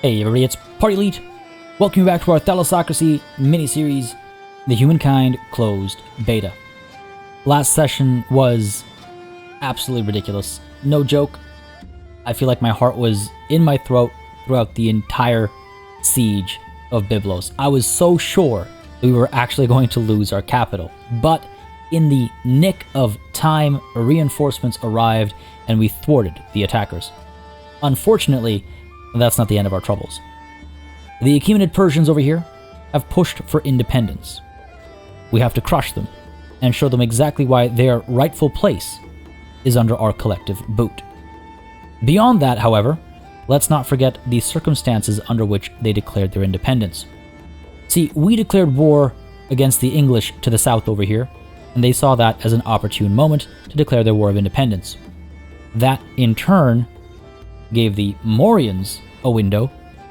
Hey everybody, it's PartyElite. Welcome back to our Thalassocracy miniseries, the Humankind Closed Beta. Last session was absolutely ridiculous. No joke. I feel like my heart was in my throat throughout the entire siege of Biblos. I was so sure that we were actually going to lose our capital. But in the nick of time, reinforcements arrived and we thwarted the attackers. Unfortunately, that's not the end of our troubles. The Achaemenid Persians over here have pushed for independence. We have to crush them and show them exactly why their rightful place is under our collective boot. Beyond that, however, let's not forget the circumstances under which they declared their independence. See, we declared war against the English to the south over here, and they saw that as an opportune moment to declare their war of independence. That, in turn, gave the Morians a window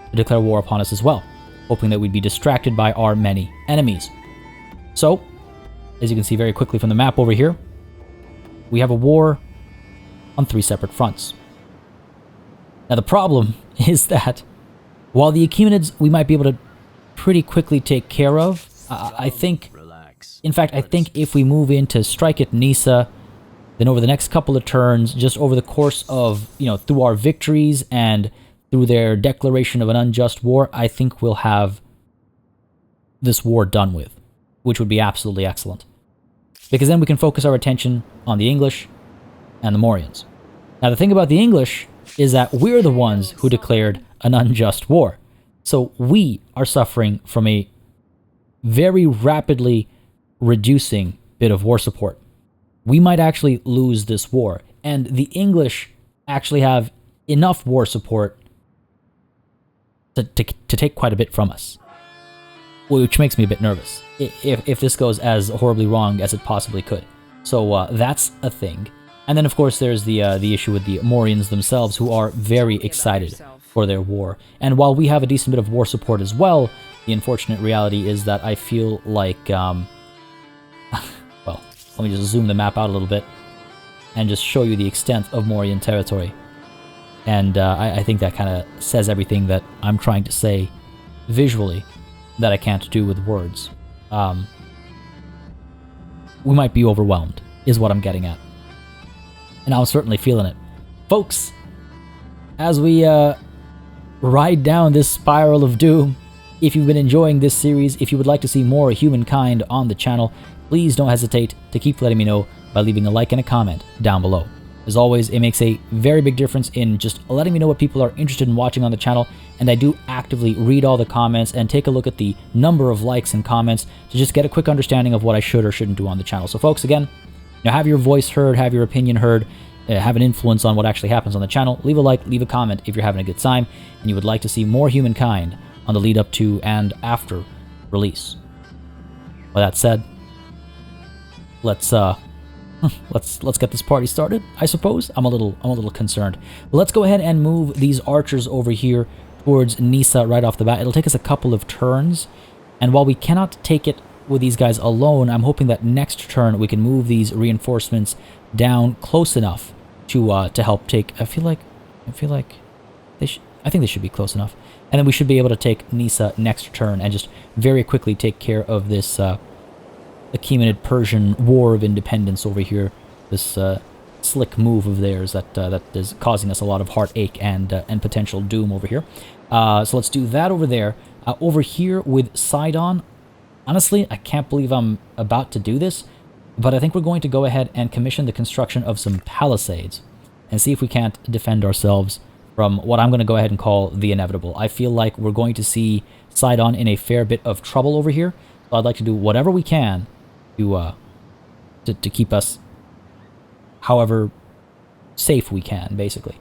to declare war upon us as well, hoping that we'd be distracted by our many enemies. So, as you can see very quickly from the map over here, we have a war on 3 separate fronts. Now the problem is that while the Achaemenids we might be able to pretty quickly take care of, I think if we move in to strike at Nissa, then over the next couple of turns, just over the course of, through our victories and through their declaration of an unjust war, I think we'll have this war done with, which would be absolutely excellent. Because then we can focus our attention on the English and the Morians. Now the thing about the English is that we're the ones who declared an unjust war. So we are suffering from a very rapidly reducing bit of war support. We might actually lose this war, and the English actually have enough war support to take quite a bit from us, which makes me a bit nervous if this goes as horribly wrong as it possibly could. So that's a thing. And then of course there's the issue with the Morians themselves, who are very excited for their war. And while we have a decent bit of war support as well, the unfortunate reality is that I feel like well, let me just zoom the map out a little bit and just show you the extent of Morian territory. And I think that kind of says everything that I'm trying to say visually that I can't do with words. We might be overwhelmed, is what I'm getting at. And I'm certainly feeling it. Folks, as we ride down this spiral of doom, if you've been enjoying this series, if you would like to see more Humankind on the channel, please don't hesitate to keep letting me know by leaving a like and a comment down below. As always, it makes a very big difference in just letting me know what people are interested in watching on the channel, and I do actively read all the comments and take a look at the number of likes and comments to just get a quick understanding of what I should or shouldn't do on the channel. So folks, again, have your voice heard, have your opinion heard, have an influence on what actually happens on the channel. Leave a like, leave a comment if you're having a good time, and you would like to see more Humankind on the lead up to and after release. With that said, let's get this party started, I suppose. I'm a little concerned. But let's go ahead and move these archers over here towards Nissa right off the bat. It'll take us a couple of turns, and while we cannot take it with these guys alone, I'm hoping that next turn we can move these reinforcements down close enough to help take. I think they should be close enough, and then we should be able to take Nissa next turn and just very quickly take care of this Achaemenid Persian war of independence over here. This slick move of theirs that is causing us a lot of heartache and potential doom over here. So let's do that over there. Over here with Sidon, honestly, I can't believe I'm about to do this, but I think we're going to go ahead and commission the construction of some palisades and see if we can't defend ourselves from what I'm going to go ahead and call the inevitable. I feel like we're going to see Sidon in a fair bit of trouble over here, so I'd like to do whatever we can to keep us however safe we can, basically.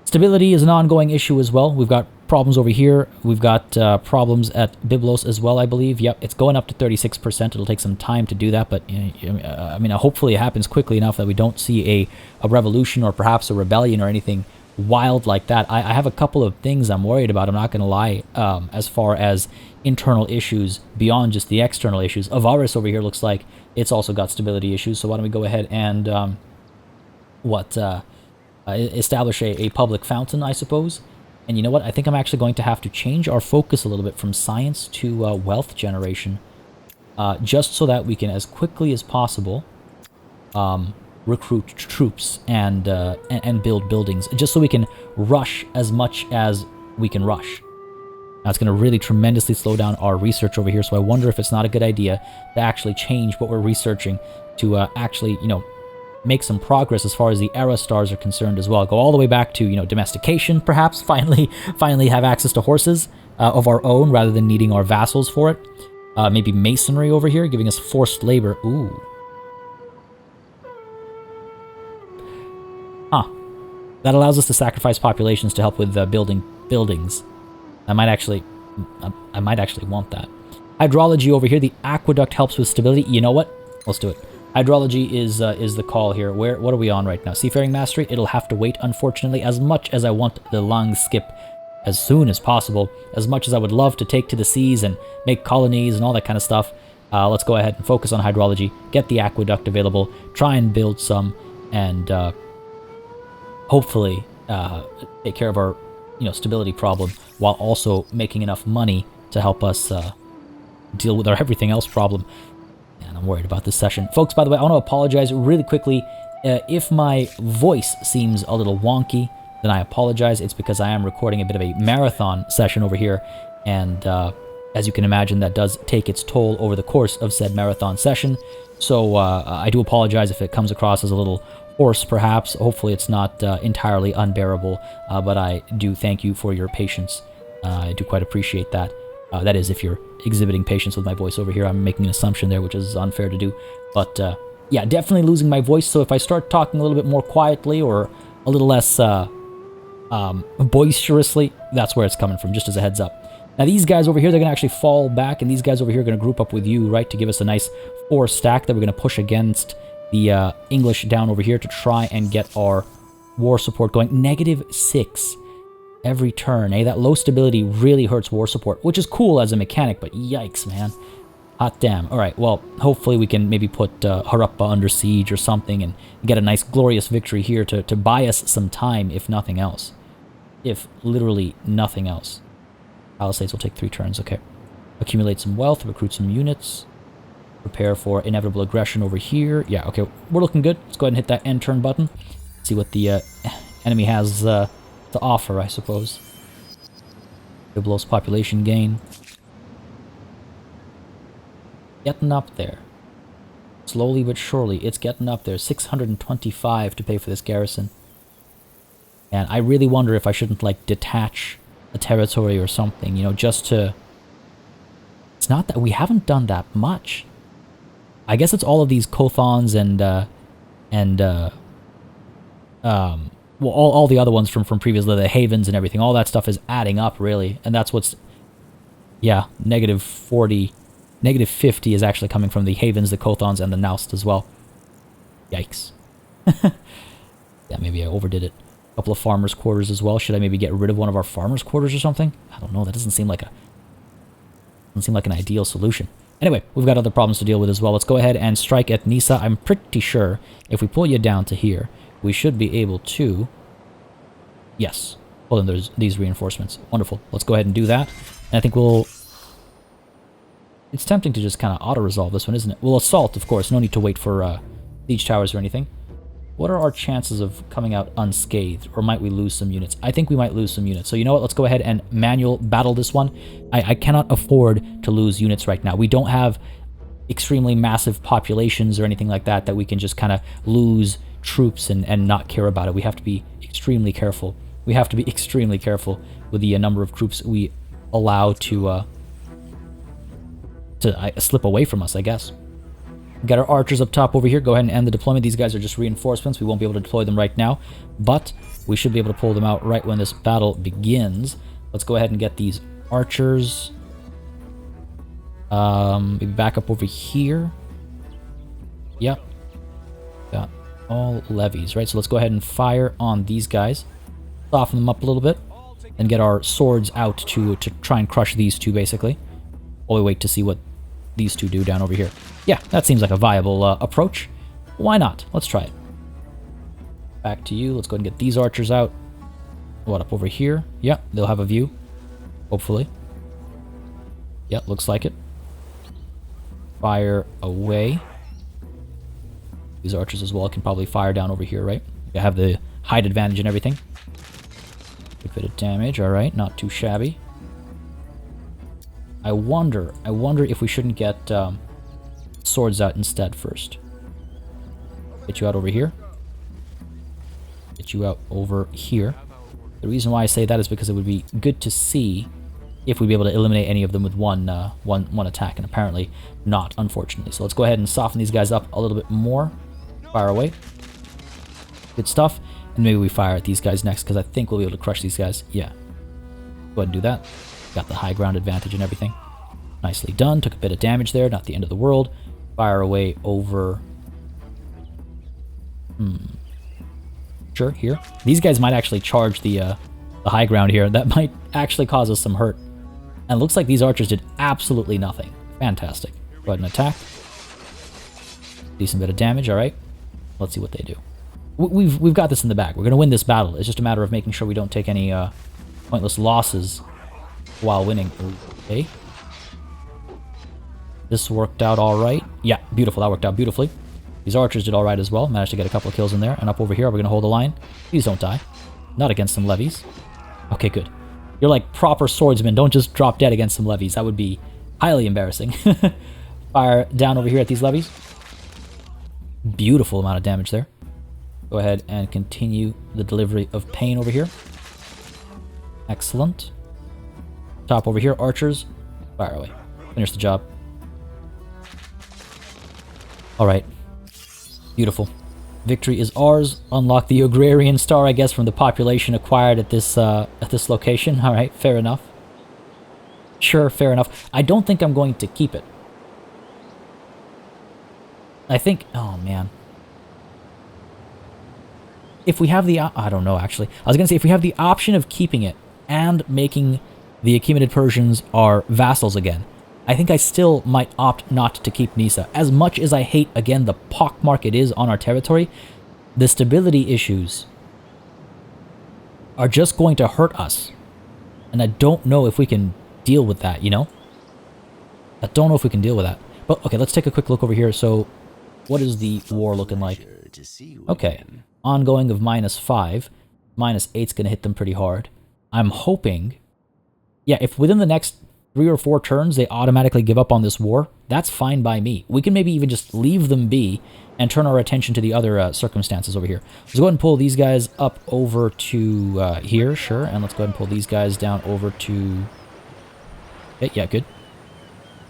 Stability is an ongoing issue as well. We've got problems over here. We've got problems at Biblos as well, I believe. Yep, it's going up to 36%. It'll take some time to do that, but I mean, hopefully it happens quickly enough that we don't see a revolution or perhaps a rebellion or anything wild like that. I have a couple of things I'm worried about, I'm not going to lie, as far as internal issues beyond just the external issues. Avaris over here looks like it's also got stability issues, so why don't we go ahead and establish a public fountain, I suppose, And you know what? I think I'm actually going to have to change our focus a little bit from science to wealth generation. Just so that we can, as quickly as possible, recruit troops and build buildings. Just so we can rush as much as we can rush. Now, it's going to really tremendously slow down our research over here, so I wonder if it's not a good idea to actually change what we're researching to actually, you know, make some progress as far as the era stars are concerned as well. Go all the way back to, you know, domestication, perhaps. Finally have access to horses of our own rather than needing our vassals for it. Maybe masonry over here, giving us forced labor. Ooh. Huh. That allows us to sacrifice populations to help with building buildings. I might actually want that. Hydrology over here. The aqueduct helps with stability. You know what? Let's do it. Hydrology is the call here. What are we on right now? Seafaring mastery. It'll have to wait, unfortunately, as much as I want the long skip as soon as possible. As much as I would love to take to the seas and make colonies and all that kind of stuff. Let's go ahead and focus on hydrology. Get the aqueduct available. Try and build some, and hopefully take care of our, you know, stability problem while also making enough money to help us deal with our everything else problem. And I'm worried about this session. Folks, by the way, I want to apologize really quickly. If my voice seems a little wonky, then I apologize. It's because I am recording a bit of a marathon session over here. And as you can imagine, that does take its toll over the course of said marathon session. So I do apologize if it comes across as a little hoarse, perhaps. Hopefully it's not entirely unbearable. But I do thank you for your patience. I do quite appreciate that. That is, if you're exhibiting patience with my voice over here. I'm making an assumption there, which is unfair to do. But yeah, definitely losing my voice. So if I start talking a little bit more quietly or a little less boisterously, that's where it's coming from, just as a heads up. Now these guys over here, they're going to actually fall back, and these guys over here are going to group up with you, right, to give us a nice 4 stack that we're going to push against the English down over here to try and get our war support going. -6 every turn, eh? That low stability really hurts war support, which is cool as a mechanic, but yikes, man. Hot damn. Alright, well, hopefully we can maybe put Harappa under siege or something and get a nice glorious victory here to buy us some time, if nothing else. If literally nothing else. Palisades will take 3 turns, okay. Accumulate some wealth, recruit some units. Prepare for inevitable aggression over here. Yeah, okay, we're looking good. Let's go ahead and hit that end turn button. See what the enemy has to offer, I suppose. Biblos population gain. Getting up there. Slowly but surely, it's getting up there. 625 to pay for this garrison. And I really wonder if I shouldn't, like, detach a territory or something, you know, just to... It's not that... We haven't done that much. I guess it's all of these Kothons well, all the other ones from previously, the havens and everything, all that stuff is adding up, really. And that's what's... Yeah, -40... -50 is actually coming from the havens, the Kothons, and the Naust as well. Yikes. Yeah, maybe I overdid it. A couple of farmers' quarters as well. Should I maybe get rid of one of our farmers' quarters or something? I don't know. That doesn't seem like an ideal solution. Anyway, we've got other problems to deal with as well. Let's go ahead and strike at Nissa. I'm pretty sure if we pull you down to here, we should be able to... Yes. Well, then there's these reinforcements. Wonderful. Let's go ahead and do that. And I think we'll... It's tempting to just kind of auto-resolve this one, isn't it? We'll assault, of course. No need to wait for siege towers or anything. What are our chances of coming out unscathed? Or might we lose some units? I think we might lose some units. So you know what? Let's go ahead and manual battle this one. I cannot afford to lose units right now. We don't have extremely massive populations or anything like that that we can just kind of lose troops and not care about it. We have to be extremely careful. We have to be extremely careful with the number of troops we allow to slip away from us, I guess. Got our archers up top over here. Go ahead and end the deployment. These guys are just reinforcements. We won't be able to deploy them right now, but we should be able to pull them out right when this battle begins. Let's go ahead and get these archers. Maybe back up over here. Yep. Got all levies, right? So let's go ahead and fire on these guys. Soften them up a little bit. And get our swords out to try and crush these two, basically. While we wait to see what these two do down over here. Yeah, that seems like a viable approach. Why not? Let's try it. Back to you. Let's go ahead and get these archers out. What, up over here? Yeah, they'll have a view. Hopefully. Yeah, looks like it. Fire away. These archers as well can probably fire down over here, right? You have the height advantage and everything. Good bit of damage, alright, not too shabby. I wonder if we shouldn't get swords out instead first. Get you out over here. Get you out over here. The reason why I say that is because it would be good to see if we'd be able to eliminate any of them with one attack, and apparently not, unfortunately. So let's go ahead and soften these guys up a little bit more. Fire away. Good stuff. And maybe we fire at these guys next, because I think we'll be able to crush these guys. Yeah. Go ahead and do that. Got the high ground advantage and everything. Nicely done. Took a bit of damage there. Not the end of the world. Fire away over... Sure, here. These guys might actually charge the high ground here. That might actually cause us some hurt. And it looks like these archers did absolutely nothing. Fantastic. Go ahead and attack. Decent bit of damage, alright. Let's see what they do. We've got this in the bag. We're going to win this battle. It's just a matter of making sure we don't take any pointless losses while winning. Okay. This worked out alright. Yeah, beautiful. That worked out beautifully. These archers did alright as well. Managed to get a couple of kills in there. And up over here, we're going to hold the line. Please don't die. Not against some levies. Okay, good. You're like proper swordsmen. Don't just drop dead against some levies. That would be highly embarrassing. Fire down over here at these levies. Beautiful amount of damage there. Go ahead and continue the delivery of pain over here. Excellent. Top over here, archers. Fire away. Finish the job. Alright. Beautiful. Victory is ours. Unlock the agrarian star, I guess, from the population acquired at this location. Alright, fair enough. Sure, fair enough. I don't think I'm going to keep it. I think... Oh, man. If we have the... I don't know, actually. I was going to say, if we have the option of keeping it and making the Achaemenid Persians our vassals again, I think I still might opt not to keep Nissa. As much as I hate, again, the pockmark it is on our territory, the stability issues are just going to hurt us. And I don't know if we can deal with that, you know? I don't know if we can deal with that. But, okay, let's take a quick look over here. So, what is the war looking like? Okay, ongoing of -5. -8's going to hit them pretty hard. I'm hoping... Yeah, if within the next 3 or 4 turns they automatically give up on this war, that's fine by me. We can maybe even just leave them be and turn our attention to the other circumstances over here. Let's go ahead and pull these guys up over to here, sure, and let's go ahead and pull these guys down over to... Okay, yeah, good.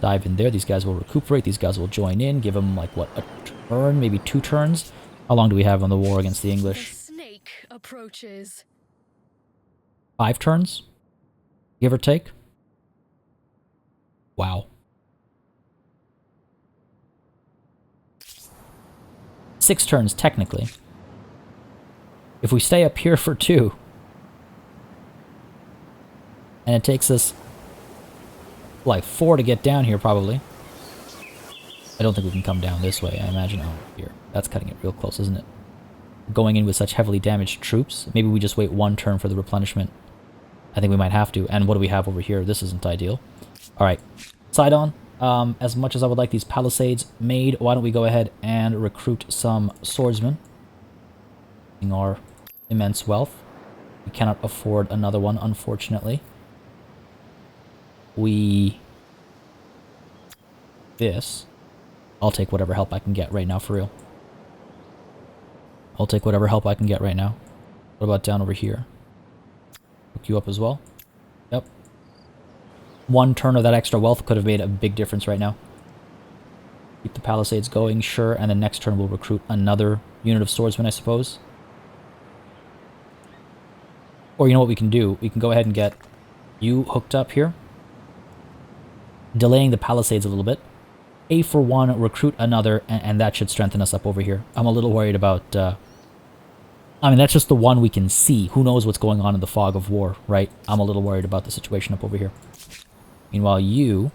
Dive in there. These guys will recuperate. These guys will join in. Give them, like, what, a turn? Maybe 2 turns? How long do we have on the war against the English? The snake approaches. 5 turns? Give or take? Wow. 6 turns, technically. If we stay up here for 2, and it takes us, like, 4 to get down here, probably. I don't think we can come down this way, I imagine. Oh, here. That's cutting it real close, isn't it? Going in with such heavily damaged troops. Maybe we just wait 1 turn for the replenishment. I think we might have to. And what do we have over here? This isn't ideal. Alright. Sidon, as much as I would like these palisades made, why don't we go ahead and recruit some swordsmen? In our immense wealth. We cannot afford another one, unfortunately. This. I'll take whatever help I can get right now, for real. I'll take whatever help I can get right now. What about down over here? Hook you up as well. Yep. 1 turn of that extra wealth could have made a big difference right now. Keep the palisades going, sure, and then next turn we'll recruit another unit of swordsmen, I suppose. Or you know what we can do? We can go ahead and get you hooked up here. Delaying the palisades a little bit. A for 1, recruit another, and that should strengthen us up over here. I'm a little worried about... I mean, that's just the one we can see. Who knows what's going on in the fog of war, right? I'm a little worried about the situation up over here. Meanwhile, you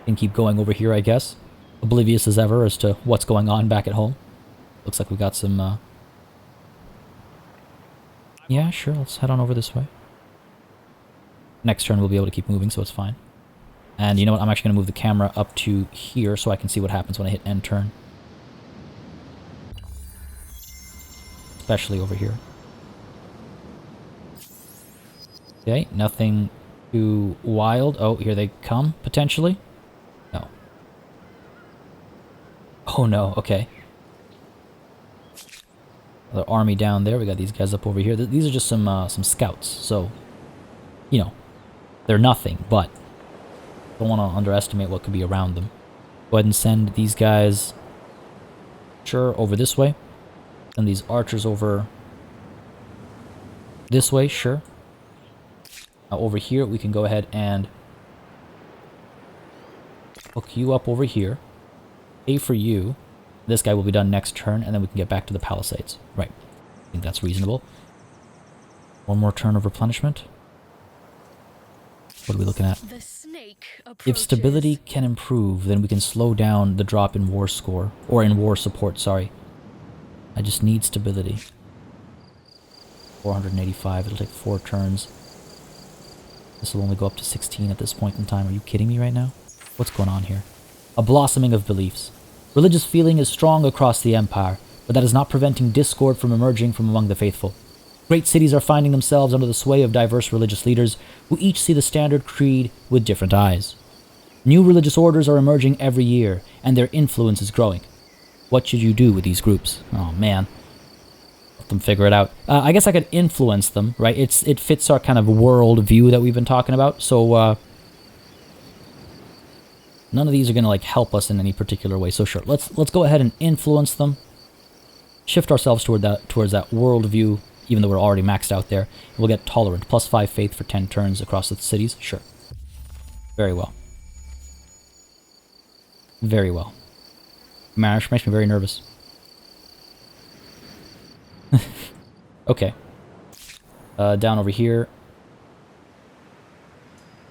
can keep going over here, I guess. Oblivious as ever as to what's going on back at home. Looks like we got some Yeah, sure, let's head on over this way. Next turn we'll be able to keep moving, so it's fine. And you know what, I'm actually going to move the camera up to here so I can see what happens when I hit end turn. Especially over here. Okay, nothing too wild. Oh, here they come, potentially. No. Oh no, okay. Another army down there. We got these guys up over here. These are just some scouts, so, you know, they're nothing, but don't want to underestimate what could be around them. Go ahead and send these guys, sure, over this way. Send these archers over this way, sure. Now over here, we can go ahead and hook you up over here. A for you. This guy will be done next turn, and then we can get back to the palisades. Right. I think that's reasonable. One more turn of replenishment. What are we looking at? The snake If stability can improve, then we can slow down the drop in war score. Or in war support, sorry. I just need stability. 485, it'll take 4 turns. This will only go up to 16 at this point in time. Are you kidding me right now? What's going on here? A blossoming of beliefs. Religious feeling is strong across the empire, but that is not preventing discord from emerging from among the faithful. Great cities are finding themselves under the sway of diverse religious leaders who each see the standard creed with different eyes. New religious orders are emerging every year, and their influence is growing. What should you do with these groups? Oh man. Let them figure it out. I guess I could influence them, right? It fits our kind of world view that we've been talking about, so none of these are going to like help us in any particular way. So sure, let's go ahead and influence them. Shift ourselves towards that world view, even though we're already maxed out there. We'll get tolerant. +5 faith for 10 turns across the cities. Sure. Very well. Very well. Marriage makes me very nervous. Okay. Down over here.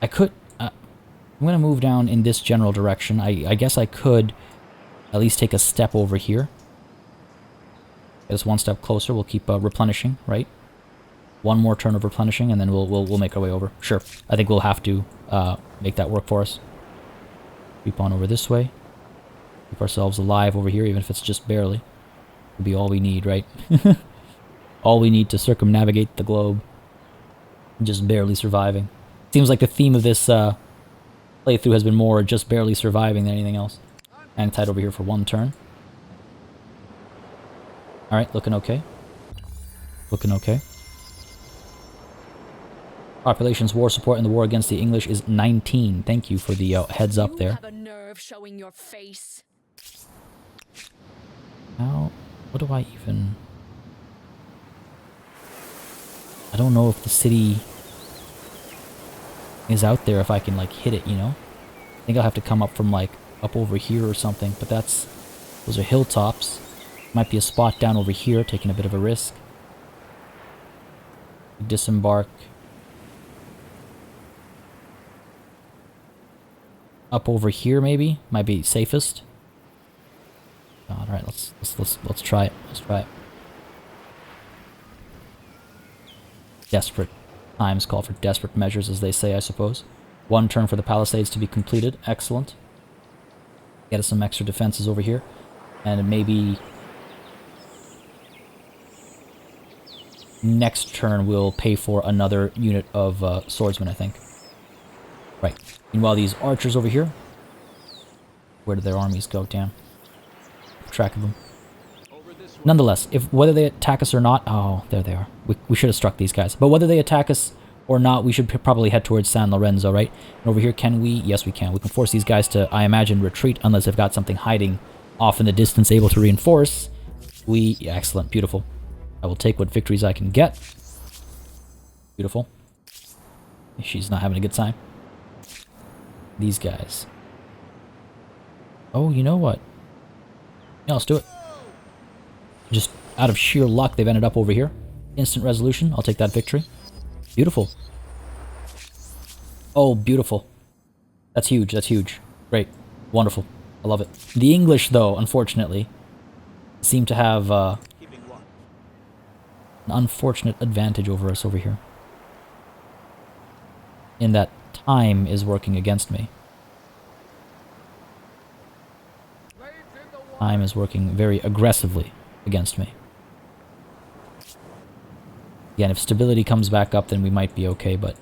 I could... I'm going to move down in this general direction. I guess I could at least take a step over here. Get us one step closer. We'll keep replenishing, right? One more turn of replenishing, and then we'll make our way over. Sure. I think we'll have to make that work for us. Creep on over this way. Keep ourselves alive over here, even if it's just barely. It'll be all we need, right? All we need to circumnavigate the globe. Just barely surviving. Seems like the theme of this playthrough has been more just barely surviving than anything else. Hang tight over here for 1 turn. Alright, looking okay. Looking okay. Population's war support in the war against the English is 19. Thank you for the heads up there. You have a nerve showing your face. Now, what do I even... I don't know if the city is out there, if I can, like, hit it, you know? I think I'll have to come up from, like, up over here or something, but that's... Those are hilltops. Might be a spot down over here, taking a bit of a risk. Disembark. Up over here, maybe? Might be safest. Alright, let's try it. Let's try it. Desperate times call for desperate measures, as they say, I suppose. 1 turn for the palisades to be completed. Excellent. Get us some extra defenses over here. And maybe... next turn we'll pay for another unit of swordsmen, I think. Right. Meanwhile, these archers over here... Where did their armies go? Damn. Keep track of them. Nonetheless, whether they attack us or not... Oh, there they are. We should have struck these guys. But whether they attack us or not, we should probably head towards San Lorenzo, right? And over here, can we? Yes, we can. We can force these guys to, I imagine, retreat unless they've got something hiding off in the distance able to reinforce. Yeah, excellent. Beautiful. I will take what victories I can get. Beautiful. She's not having a good time. These guys. Oh, you know what? Yeah, let's do it. Just out of sheer luck, they've ended up over here. Instant resolution. I'll take that victory. Beautiful. Oh, beautiful. That's huge. That's huge. Great. Wonderful. I love it. The English, though, unfortunately, seem to have an unfortunate advantage over us over here. In that time is working against me. Time is working very aggressively against me. Again, if stability comes back up, then we might be okay, but...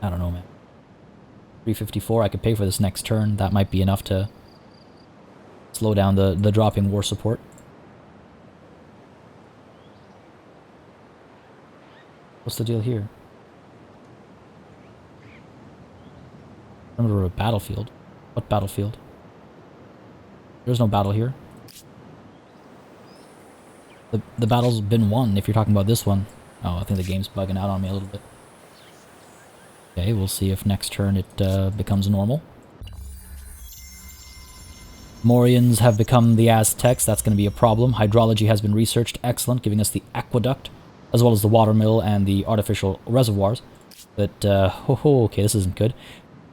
I don't know, man. 354, I could pay for this next turn. That might be enough to slow down the dropping war support. What's the deal here? Remember a battlefield. What battlefield? There's no battle here. The battle's been won, if you're talking about this one. Oh, I think the game's bugging out on me a little bit. Okay, we'll see if next turn it becomes normal. Morians have become the Aztecs. That's going to be a problem. Hydrology has been researched. Excellent, giving us the aqueduct, as well as the water mill and the artificial reservoirs. But, okay, this isn't good.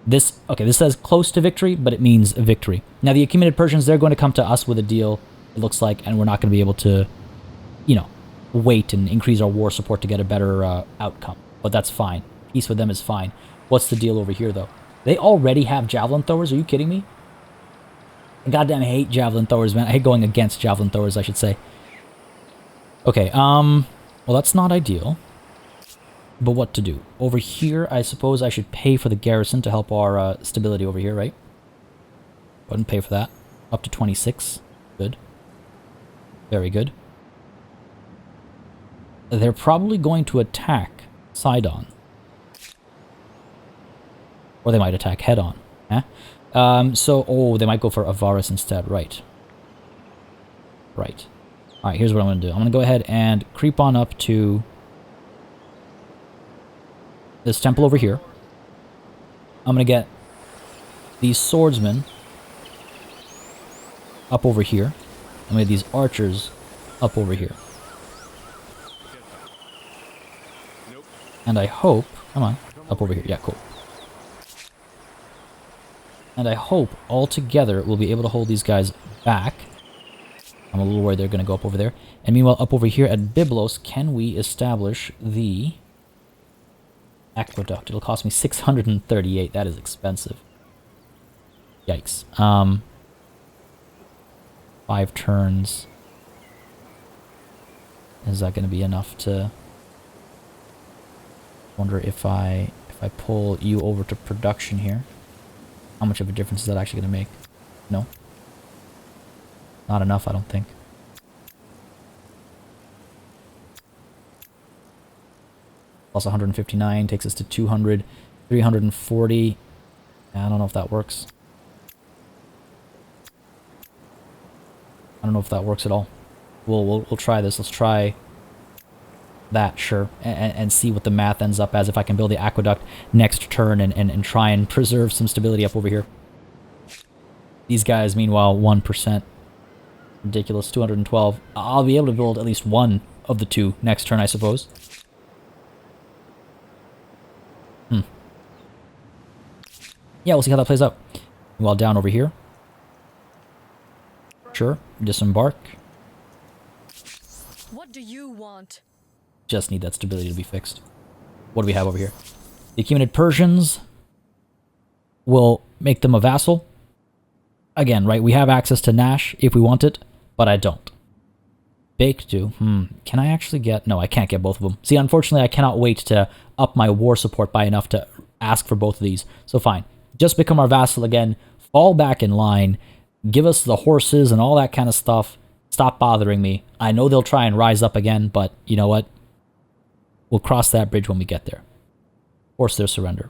This says close to victory, but it means victory. Now, the accumulated Persians, they're going to come to us with a deal, it looks like, and we're not going to be able to, you know, wait and increase our war support to get a better outcome. But that's fine. Peace with them is fine. What's the deal over here, though? They already have javelin throwers? Are you kidding me? I goddamn hate javelin throwers, man. I hate going against javelin throwers, I should say. Okay, well, that's not ideal. But what to do? Over here, I suppose I should pay for the garrison to help our stability over here, right? Go ahead and pay for that. Up to 26. Good. Very good. They're probably going to attack Sidon. Or they might attack head-on. Eh? Oh, they might go for Avaris instead. Right. Right. Alright, here's what I'm going to do. I'm going to go ahead and creep on up to this temple over here. I'm going to get these swordsmen up over here. I'm going to get these archers up over here. And I hope... Come on. Up over here. Yeah, cool. And I hope all together we'll be able to hold these guys back. I'm a little worried they're going to go up over there. And meanwhile, up over here at Biblos, can we establish the aqueduct? It'll cost me 638. That is expensive. Yikes. 5 turns. Is that going to be enough to... Wonder if I pull you over to production here. How much of a difference is that actually going to make? No. Not enough, I don't think. Plus 159 takes us to 200. 340. I don't know if that works. I don't know if that works at all. We'll try this. Let's try that, sure, and see what the math ends up as if I can build the aqueduct next turn and try and preserve some stability up over here. These guys, meanwhile, 1%. Ridiculous, 212. I'll be able to build at least one of the two next turn, I suppose. Yeah, we'll see how that plays out. Meanwhile, down over here. Sure, disembark. What do you want? Just need that stability to be fixed. What do we have over here? The accumulated Persians will make them a vassal. Again, right, we have access to Nash if we want it, but I don't. Baekdu, can I actually get... No, I can't get both of them. See, unfortunately, I cannot wait to up my war support by enough to ask for both of these. So fine, just become our vassal again, fall back in line, give us the horses and all that kind of stuff. Stop bothering me. I know they'll try and rise up again, but you know what? We'll cross that bridge when we get there. Force their surrender.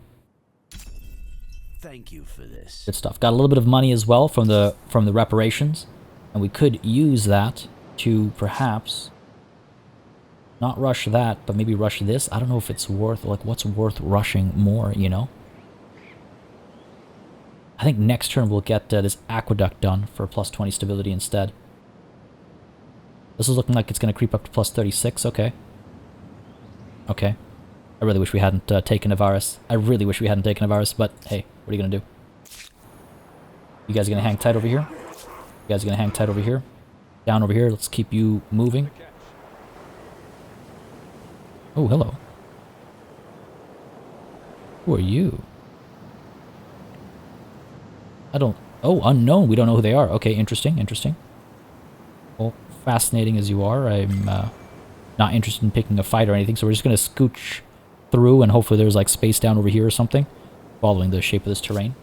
Thank you for this. Good stuff. Got a little bit of money as well from the reparations, and we could use that to perhaps not rush that, but maybe rush this. I don't know if it's worth, like, what's worth rushing more, you know? I think next turn we'll get this aqueduct done for plus 20 stability instead. This is looking like it's going to creep up to plus 36. Okay. Okay. I really wish we hadn't taken Avaris. I really wish we hadn't taken Avaris, but hey, what are you going to do? You guys are going to hang tight over here? You guys are going to hang tight over here? Down over here, let's keep you moving. Oh, hello. Who are you? I don't... Oh, unknown. We don't know who they are. Okay, interesting, interesting. Well, fascinating as you are, I'm not interested in picking a fight or anything, so we're just going to scooch through and hopefully there's like space down over here or something, following the shape of this terrain.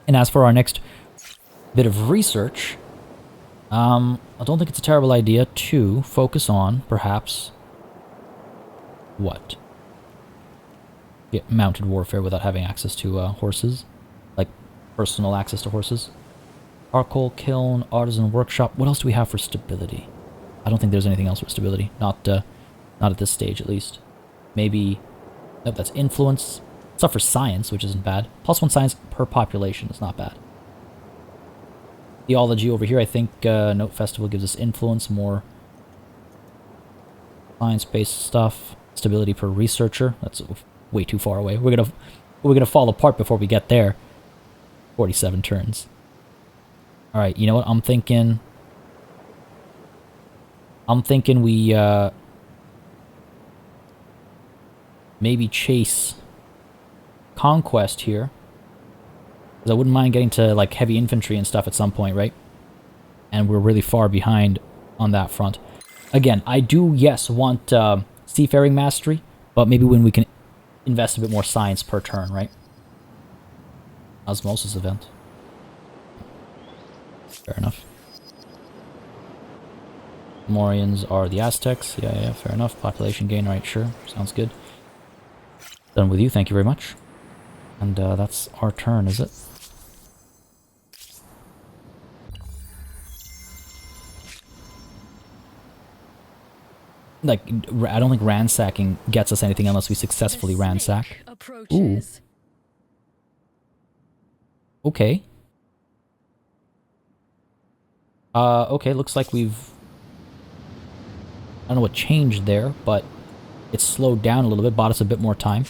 And as for our next bit of research, I don't think it's a terrible idea to focus on, perhaps, what? Get mounted warfare without having access to horses. Like, personal access to horses. Charcoal kiln, artisan workshop. What else do we have for stability? I don't think there's anything else for stability. Not at this stage, at least. Maybe... Nope, that's influence. Stuff for science, which isn't bad. +1 science per population is not bad. Theology over here, I think Note Festival gives us influence, more science-based stuff. Stability per researcher. That's way too far away. We're gonna fall apart before we get there. 47 turns. Alright, you know what? I'm thinking we maybe chase conquest here. Because I wouldn't mind getting to like heavy infantry and stuff at some point, right? And we're really far behind on that front. Again, I do, yes, want seafaring mastery, but maybe when we can invest a bit more science per turn, right? Osmosis event. Fair enough. Morians are the Aztecs. Yeah, fair enough. Population gain, right, sure. Sounds good. Done with you, thank you very much. And that's our turn, is it? Like, I don't think ransacking gets us anything unless we successfully ransack. Ooh. Okay. Okay, looks like we've... I don't know what changed there, but it's slowed down a little bit, bought us a bit more time.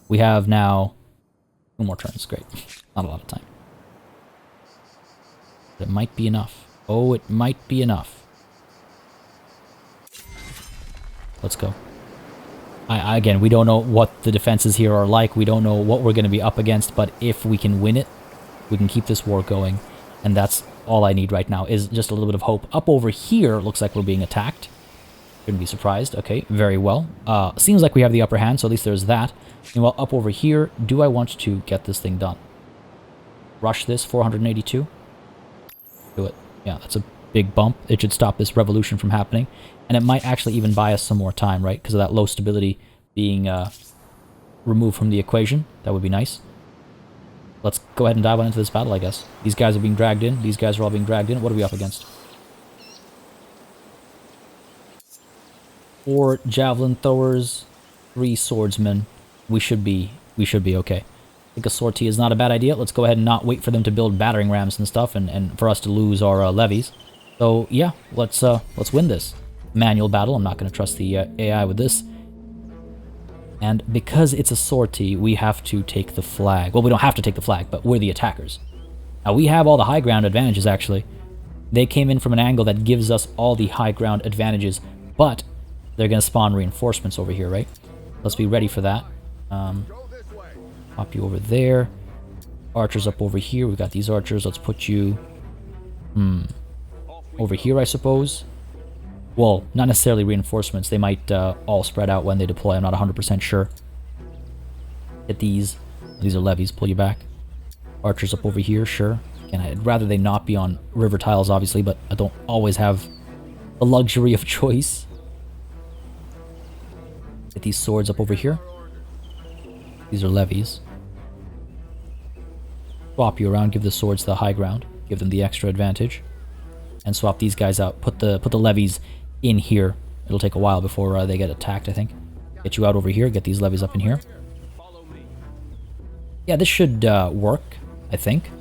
We have now 2 more turns, great. Not a lot of time. But it might be enough. Oh, it might be enough. Let's go. Again, we don't know what the defenses here are like. We don't know what we're going to be up against, but if we can win it, we can keep this war going. And that's all I need right now, is just a little bit of hope. Up over here, looks like we're being attacked. Shouldn't be surprised. Okay, very well. Seems like we have the upper hand, so at least there's that. And while up over here, do I want to get this thing done? Rush this, 482. Do it. Yeah, that's a big bump. It should stop this revolution from happening. And it might actually even buy us some more time, right? Because of that low stability being removed from the equation. That would be nice. Let's go ahead and dive on into this battle, I guess. These guys are being dragged in. These guys are all being dragged in. What are we up against? 4 javelin throwers, 3 swordsmen. We should be okay. I think a sortie is not a bad idea. Let's go ahead and not wait for them to build battering rams and stuff, and for us to lose our levies. So yeah, let's win this manual battle. I'm not going to trust the AI with this. And because it's a sortie, we have to take the flag. Well, we don't have to take the flag, but we're the attackers. Now, we have all the high ground advantages, actually. They came in from an angle that gives us all the high ground advantages, but they're going to spawn reinforcements over here, right? Let's be ready for that. Pop you over there. Archers up over here. We've got these archers. Let's put you... over here, I suppose. Well, not necessarily reinforcements. They might all spread out when they deploy. I'm not 100% sure. Hit these. These are levies. Pull you back. Archers up over here, sure. Again, I'd rather they not be on river tiles, obviously, but I don't always have the luxury of choice. Get these swords up over here. These are levies. Swap you around. Give the swords the high ground. Give them the extra advantage. And swap these guys out. Put the levies in here. It'll take a while before they get attacked, I think. Get you out over here. Get these levies up in here. Yeah, this should work, I think.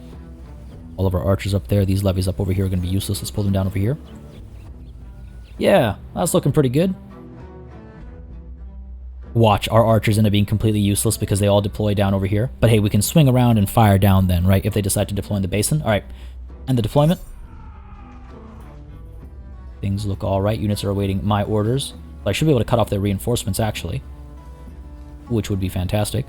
All of our archers up there. These levies up over here are going to be useless. Let's pull them down over here. Yeah, that's looking pretty good. Watch, our archers end up being completely useless because they all deploy down over here. But hey, we can swing around and fire down then, right? If they decide to deploy in the basin. Alright, and the deployment. Things look alright. Units are awaiting my orders. I should be able to cut off their reinforcements, actually. Which would be fantastic.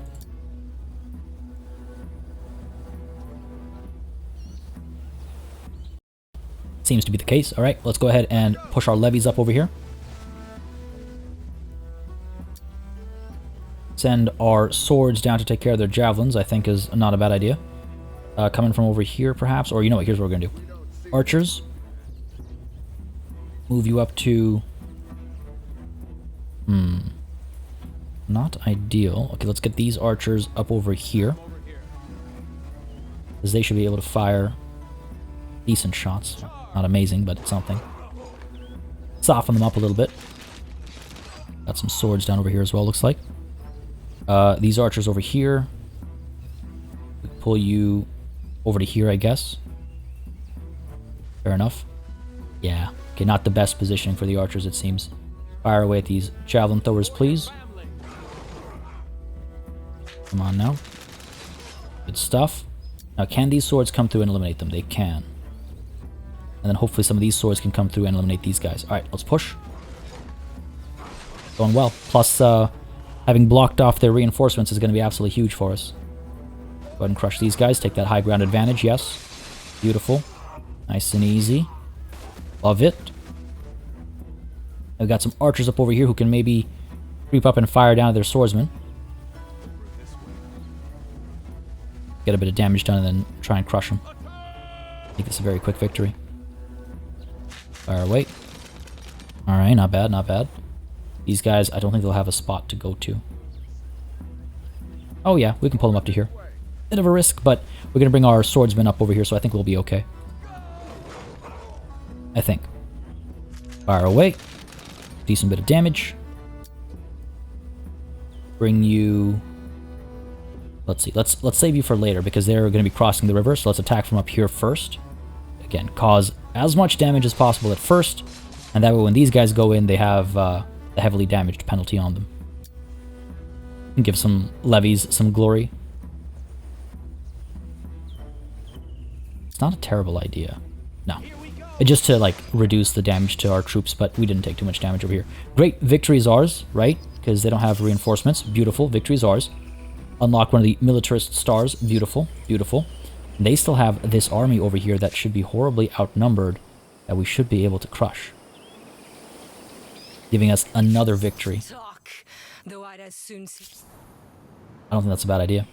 Seems to be the case. Alright, let's go ahead and push our levies up over here. Send our swords down to take care of their javelins, I think is not a bad idea. Coming from over here, perhaps. Or you know what, here's what we're going to do. Archers. Move you up to... Not ideal. Okay, let's get these archers up over here. Because they should be able to fire decent shots. Not amazing, but it's something. Soften them up a little bit. Got some swords down over here as well, looks like. These archers over here. Pull you over to here, I guess. Fair enough. Yeah. Okay, not the best positioning for the archers, it seems. Fire away at these javelin throwers, please. Come on now. Good stuff. Now, can these swords come through and eliminate them? They can. And then hopefully some of these swords can come through and eliminate these guys. Alright, let's push. Going well. Plus, having blocked off their reinforcements is going to be absolutely huge for us. Go ahead and crush these guys. Take that high ground advantage, yes. Beautiful. Nice and easy. Love it. We've got some archers up over here who can maybe creep up and fire down at their swordsmen. Get a bit of damage done and then try and crush them. I think it's a very quick victory. Fire away. Alright, not bad, not bad. These guys, I don't think they'll have a spot to go to. Oh yeah, we can pull them up to here. Bit of a risk, but we're going to bring our swordsmen up over here, so I think we'll be okay. I think. Fire away. Decent bit of damage. Bring you... Let's see, let's save you for later, because they're going to be crossing the river, so let's attack from up here first. Again, cause as much damage as possible at first, and that way when these guys go in, they have the heavily damaged penalty on them. And give some levies some glory. It's not a terrible idea. No. Just to, like, reduce the damage to our troops, but we didn't take too much damage over here. Great, victory is ours, right? Because they don't have reinforcements. Beautiful, victory is ours. Unlock one of the militarist stars. Beautiful, beautiful. They still have this army over here that should be horribly outnumbered, that we should be able to crush. Giving us another victory. I don't think that's a bad idea.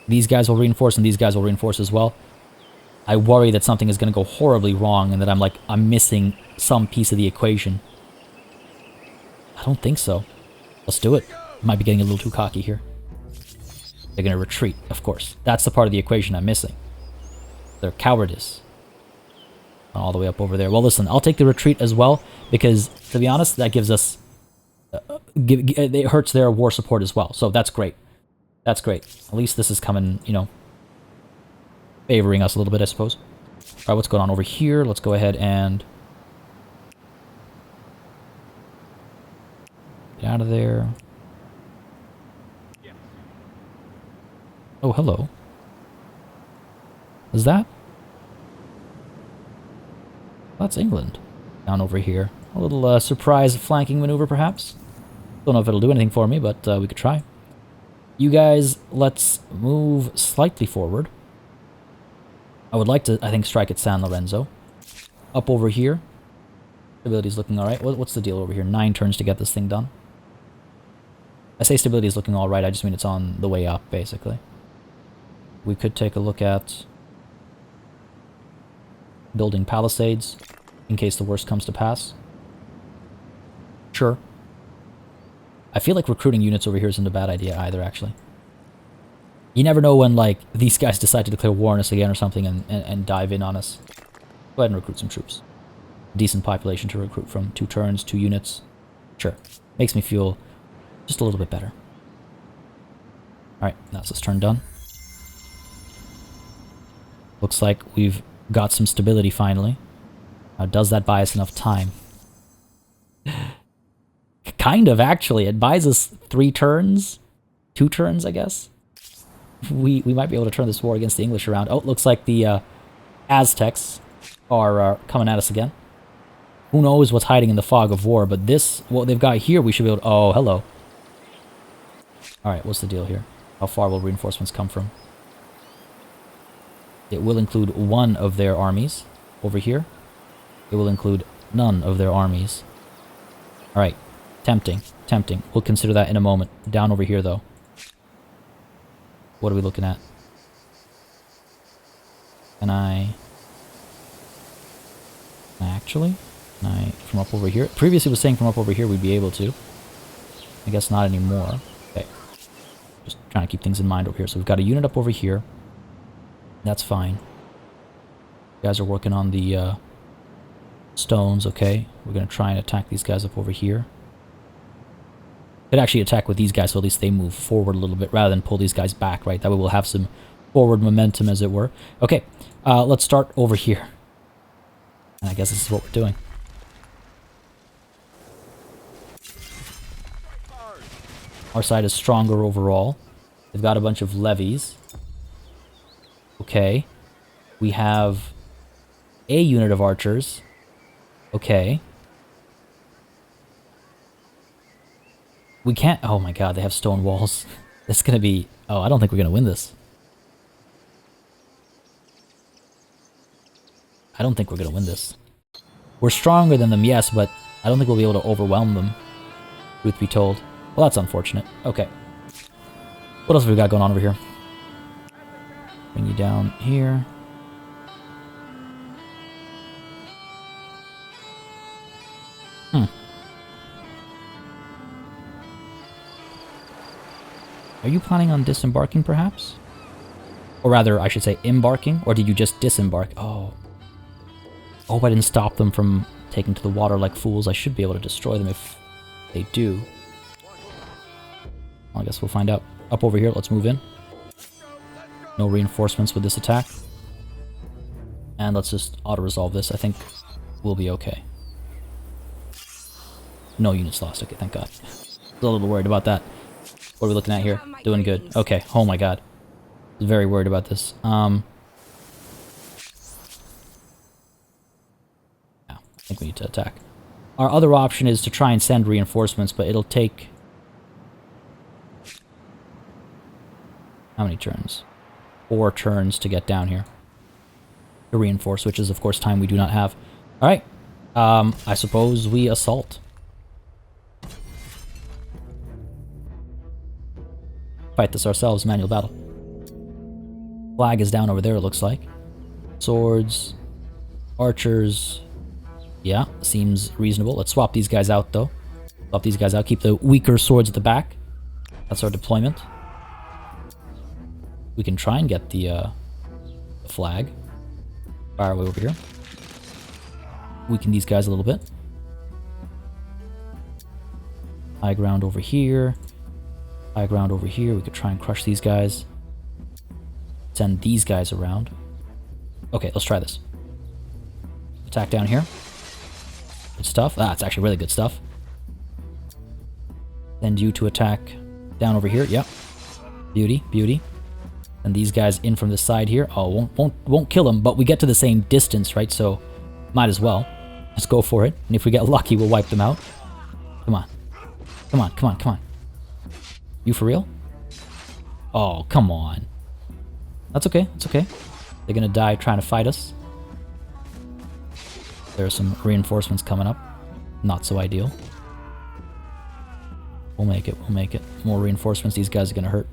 These guys will reinforce, and these guys will reinforce as well. I worry that something is going to go horribly wrong, and that I'm missing some piece of the equation. I don't think so. Let's do it. Might be getting a little too cocky here. They're going to retreat, of course. That's the part of the equation I'm missing. Their cowardice. All the way up over there. Well, listen, I'll take the retreat as well, because, to be honest, that gives us... it hurts their war support as well, so that's great. That's great. At least this is coming, you know, favoring us a little bit, I suppose. Alright, what's going on over here? Let's go ahead and... get out of there. Oh, hello. Is that? That's England. Down over here. A little surprise flanking maneuver, perhaps. Don't know if it'll do anything for me, but we could try. You guys, let's move slightly forward. I would like to, I think, strike at San Lorenzo. Up over here. Stability's looking alright. What's the deal over here? 9 turns to get this thing done. I say stability is looking alright, I just mean it's on the way up, basically. We could take a look at building palisades, in case the worst comes to pass. Sure. I feel like recruiting units over here isn't a bad idea either, actually. You never know when, like, these guys decide to declare war on us again or something and dive in on us. Go ahead and recruit some troops. Decent population to recruit from. 2 turns, 2 units. Sure. Makes me feel just a little bit better. Alright, that's this turn done. Looks like we've got some stability finally. Now, does that buy us enough time? Kind of, actually. It buys us 3 turns? 2 turns, I guess? We might be able to turn this war against the English around. Oh, looks like the Aztecs are coming at us again. Who knows what's hiding in the fog of war, but this, what they've got here, we should be able to... Oh, hello. Alright, what's the deal here? How far will reinforcements come from? It will include one of their armies over here. It will include none of their armies. Alright, tempting, tempting. We'll consider that in a moment. Down over here, though. What are we looking at? Can I... Actually... Can I... From up over here? Previously it was saying from up over here we'd be able to. I guess not anymore. Okay. Just trying to keep things in mind over here. So we've got a unit up over here. That's fine. You guys are working on the stones, okay. We're going to try and attack these guys up over here. Could actually attack with these guys so at least they move forward a little bit rather than pull these guys back, right? That way we'll have some forward momentum, as it were. Okay, let's start over here. And I guess this is what we're doing. Our side is stronger overall. They've got a bunch of levies. Okay. We have a unit of archers. Okay. We can't... Oh my god, they have stone walls. It's gonna be... Oh, I don't think we're gonna win this. I don't think we're gonna win this. We're stronger than them, yes, but I don't think we'll be able to overwhelm them. Truth be told. Well, that's unfortunate. Okay. What else have we got going on over here? Bring you down here. Are you planning on disembarking, perhaps? Or rather, I should say embarking? Or did you just disembark? Oh. I hope I didn't stop them from taking to the water like fools. I should be able to destroy them if they do. Well, I guess we'll find out. Up over here, let's move in. No reinforcements with this attack. And let's just auto-resolve this. I think we'll be okay. No units lost. Okay, thank God. I was a little worried about that. What are we looking at here? Doing good. Okay. Oh my god. I was very worried about this. Yeah, I think we need to attack. Our other option is to try and send reinforcements, but it'll take... How many turns? 4 turns to get down here. To reinforce, which is, of course, time we do not have. Alright. I suppose we assault. Fight this ourselves, manual battle. Flag is down over there, it looks like. Swords. Archers. Yeah, seems reasonable. Let's swap these guys out, though. Swap these guys out. Keep the weaker swords at the back. That's our deployment. We can try and get the flag. Fire away over here. Weaken these guys a little bit. High ground over here. High ground over here. We could try and crush these guys. Send these guys around. Okay, let's try this. Attack down here. Good stuff. Ah, it's actually really good stuff. Send you to attack down over here. Yep. Beauty, beauty. And these guys in from the side here. Oh, won't kill them, but we get to the same distance, right? So, might as well. Let's go for it. And if we get lucky, we'll wipe them out. Come on. Come on, come on, come on. You for real? Oh, come on. That's okay, it's okay. They're gonna die trying to fight us. There are some reinforcements coming up. Not so ideal. We'll make it, we'll make it. More reinforcements, these guys are gonna hurt.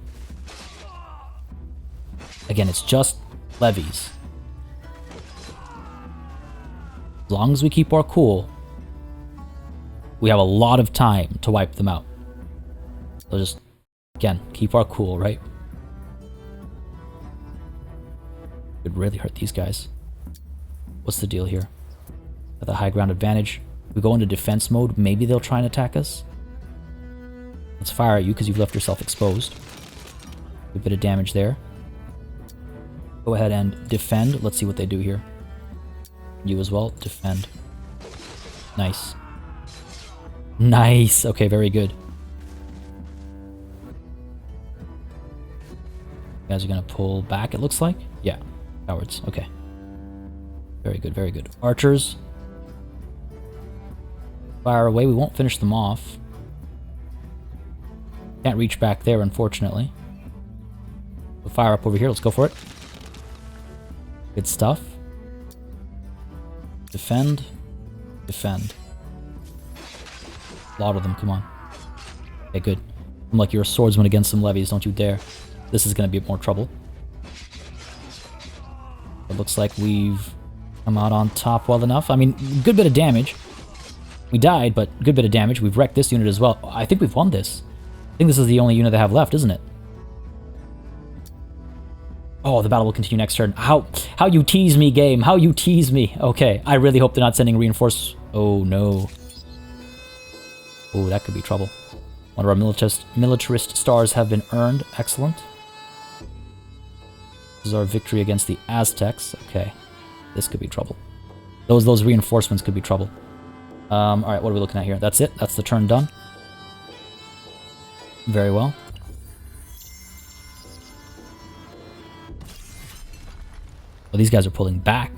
Again, it's just levies. As long as we keep our cool, we have a lot of time to wipe them out. So just, again, keep our cool, right? Could really hurt these guys. What's the deal here? At the high ground advantage. We go into defense mode, maybe they'll try and attack us. Let's fire at you because you've left yourself exposed. A bit of damage there. Go ahead and defend. Let's see what they do here. You as well. Defend. Nice. Nice. Okay, very good. You guys are going to pull back, it looks like. Yeah. Cowards. Okay. Very good, very good. Archers. Fire away. We won't finish them off. Can't reach back there, unfortunately. We'll fire up over here. Let's go for it. Good stuff. Defend. Defend. A lot of them, come on. Okay, good. I'm like, you're a swordsman against some levies, don't you dare. This is gonna be more trouble. It looks like we've come out on top well enough. I mean, good bit of damage. We died, but good bit of damage. We've wrecked this unit as well. I think we've won this. I think this is the only unit they have left, isn't it? Oh, the battle will continue next turn. How you tease me, game. How you tease me. Okay, I really hope they're not sending reinforcements. Oh, no. Oh, that could be trouble. One of our militarist stars have been earned. Excellent. This is our victory against the Aztecs. Okay. This could be trouble. Those reinforcements could be trouble. Alright, what are we looking at here? That's it. That's the turn done. Very well. Well, these guys are pulling back.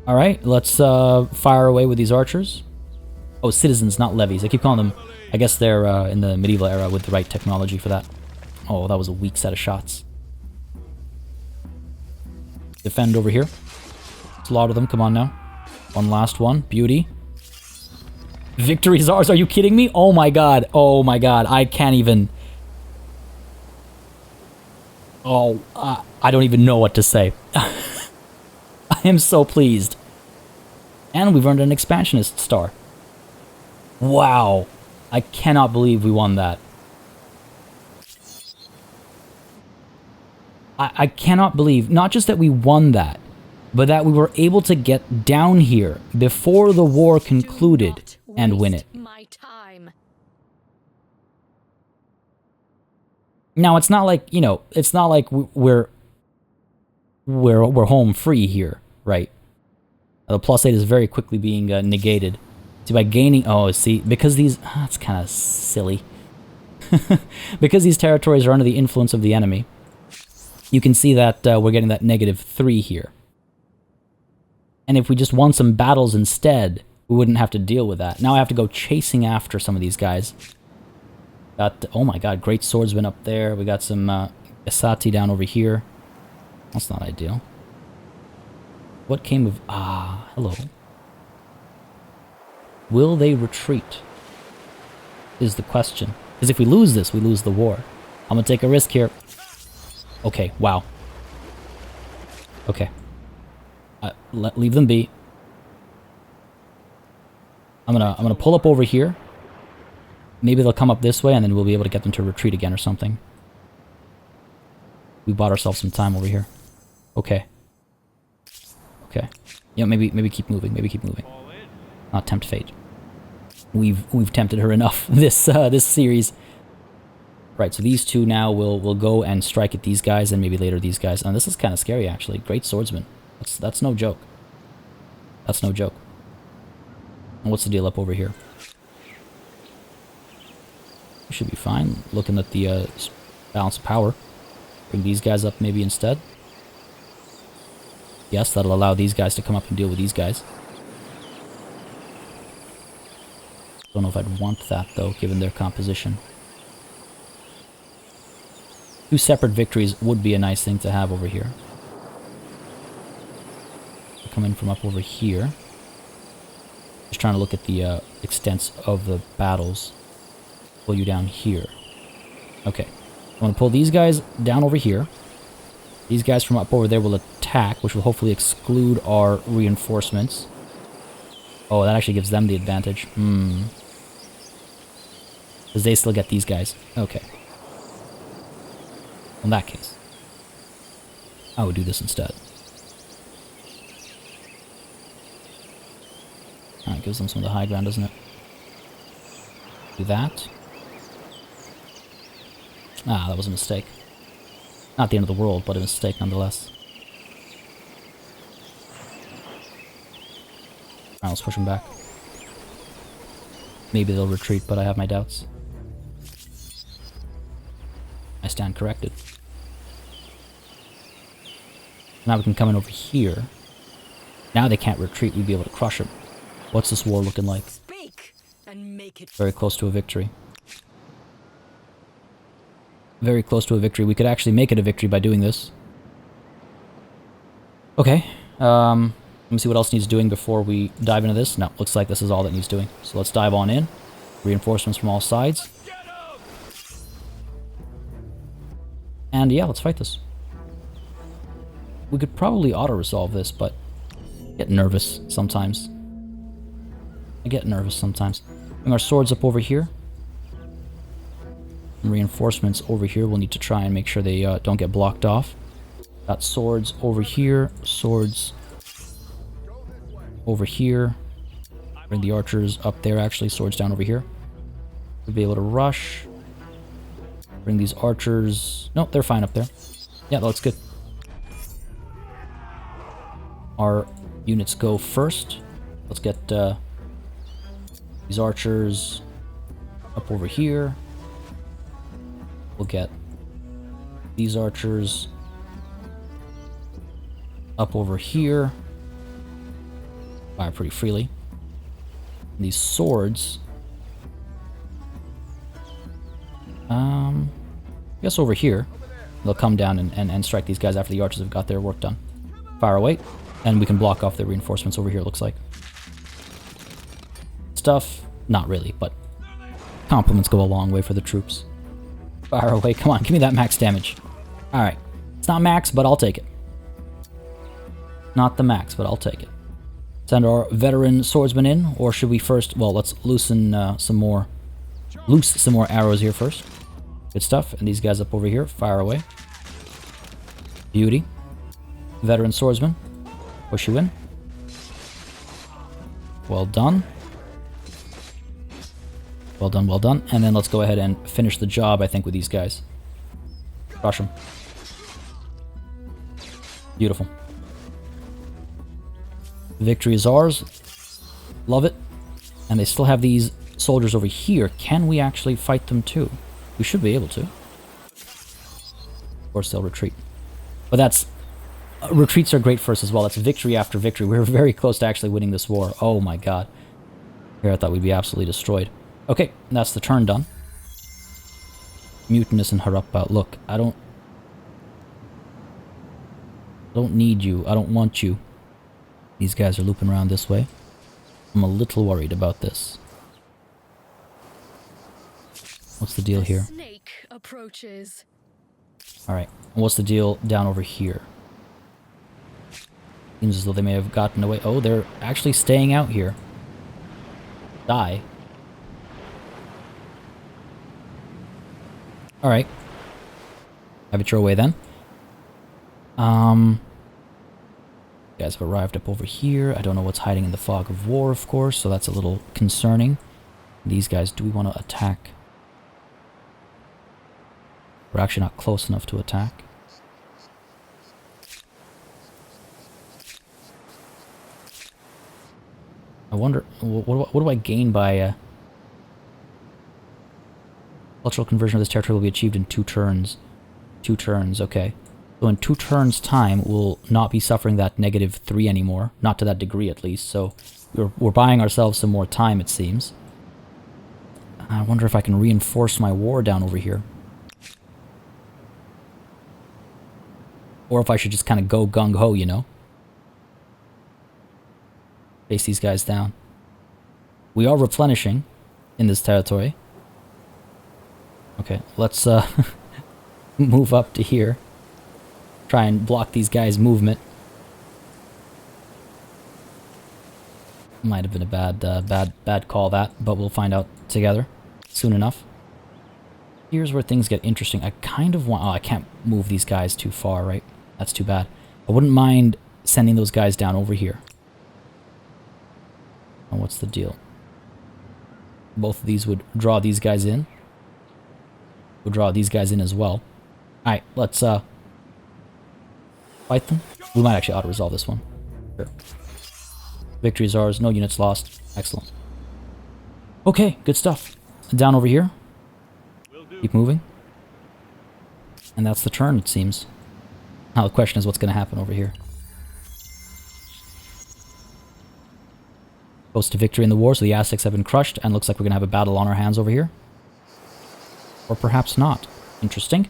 Alright, let's fire away with these archers. Oh, citizens, not levies. I keep calling them... I guess they're in the medieval era with the right technology for that. Oh, that was a weak set of shots. Defend over here. Slaughter them, come on now. One last one, beauty. Victory's ours, are you kidding me? Oh my god, I can't even... Oh, I don't even know what to say. I am so pleased. And we've earned an expansionist star. Wow, I cannot believe we won that. I cannot believe, not just that we won that, but that we were able to get down here before the war concluded and win it. My time. Now, it's not like, you know, it's not like we're home free here, right? The +8 is very quickly being negated. See, by gaining... Oh, see, because these... That's kind of silly. Because these territories are under the influence of the enemy, you can see that we're getting that -3 here. And if we just won some battles instead, we wouldn't have to deal with that. Now I have to go chasing after some of these guys. Got... Oh my god, great swordsman up there. We got some Asati down over here. That's not ideal. What came of... Ah, hello. Will they retreat? Is the question. Because if we lose this, we lose the war. I'm gonna take a risk here. Okay, wow. Okay. Leave them be. I'm gonna pull up over here. Maybe they'll come up this way, and then we'll be able to get them to retreat again or something. We bought ourselves some time over here. Okay. Okay. Yeah, maybe keep moving. Maybe keep moving. Not tempt fate. We've tempted her enough this this series. Right, so these two now will go and strike at these guys, and maybe later these guys. And this is kind of scary, actually. Great swordsman. That's no joke. That's no joke. And what's the deal up over here? We should be fine. Looking at the balance of power. Bring these guys up maybe instead. Yes, that'll allow these guys to come up and deal with these guys. Don't know if I'd want that, though, given their composition. 2 separate victories would be a nice thing to have over here. Come in from up over here. Just trying to look at the extents of the battles. Pull you down here. Okay. I'm going to pull these guys down over here. These guys from up over there will attack, which will hopefully exclude our reinforcements. Oh, that actually gives them the advantage. Because they still get these guys. Okay. In that case, I would do this instead. Alright, gives them some of the high ground, doesn't it? Do that. Ah, that was a mistake. Not the end of the world, but a mistake nonetheless. Alright, let's push them back. Maybe they'll retreat, but I have my doubts. I stand corrected. Now we can come in over here. Now they can't retreat, we'd be able to crush them. What's this war looking like? Speak and make it. Very close to a victory. Very close to a victory. We could actually make it a victory by doing this. Okay. Let me see what else needs doing before we dive into this. No, looks like this is all that needs doing. So let's dive on in. Reinforcements from all sides. And yeah, let's fight this. We could probably auto-resolve this, but I get nervous sometimes. Bring our swords up over here. And reinforcements over here. We'll need to try and make sure they don't get blocked off. Got swords over here. Swords over here. Bring the archers up there, actually. Swords down over here. We'll be able to rush. Bring these archers... Nope, they're fine up there. Yeah, that looks good. Our units go first. Let's get these archers up over here. We'll get these archers up over here. Fire pretty freely. And these swords... I guess over here. They'll come down and strike these guys after the archers have got their work done. Fire away. And we can block off the reinforcements over here, looks like. Stuff? Not really, but compliments go a long way for the troops. Fire away. Come on, give me that max damage. Alright. It's not max, but I'll take it. Not the max, but I'll take it. Send our veteran swordsman in, or should we first... Well, let's loosen some more... Loose some more arrows here first. Good stuff. And these guys up over here. Fire away. Beauty. Veteran swordsman. Push you in. Well done. Well done, well done. And then let's go ahead and finish the job, I think, with these guys. Crush them. Beautiful. Victory is ours. Love it. And they still have these soldiers over here. Can we actually fight them too? We should be able to. Of course, they'll retreat. But that's... retreats are great for us as well. That's victory after victory. We're very close to actually winning this war. Oh my god. Here I thought we'd be absolutely destroyed. Okay, that's the turn done. Mutinous and Harappa. Look, I don't need you. I don't want you. These guys are looping around this way. I'm a little worried about this. What's the deal here? Snake approaches. Alright, what's the deal down over here? Seems as though they may have gotten away. Oh, they're actually staying out here. Die. Alright. Have it your way then. You guys have arrived up over here. I don't know what's hiding in the fog of war, of course, so that's a little concerning. These guys, do we want to attack? We're actually not close enough to attack. I wonder, what do I gain by... cultural conversion of this territory will be achieved in 2 turns. 2 turns, okay. So in 2 turns' time, we'll not be suffering that -3 anymore. Not to that degree, at least. So we're buying ourselves some more time, it seems. I wonder if I can reinforce my war down over here. Or if I should just kind of go gung-ho, you know? Face these guys down. We are replenishing in this territory. Okay, let's move up to here. Try and block these guys' movement. Might have been a bad call, that, but we'll find out together soon enough. Here's where things get interesting. I kind of want... Oh, I can't move these guys too far, right? That's too bad. I wouldn't mind sending those guys down over here. And what's the deal? Both of these would draw these guys in. We'll draw these guys in as well. Alright, let's fight them. We might actually auto-resolve this one. Sure. Victory is ours. No units lost. Excellent. Okay, good stuff. Down over here. Keep moving. And that's the turn, it seems. Now the question is what's going to happen over here. Close to victory in the war, so the Aztecs have been crushed, and looks like we're going to have a battle on our hands over here. Or perhaps not. Interesting.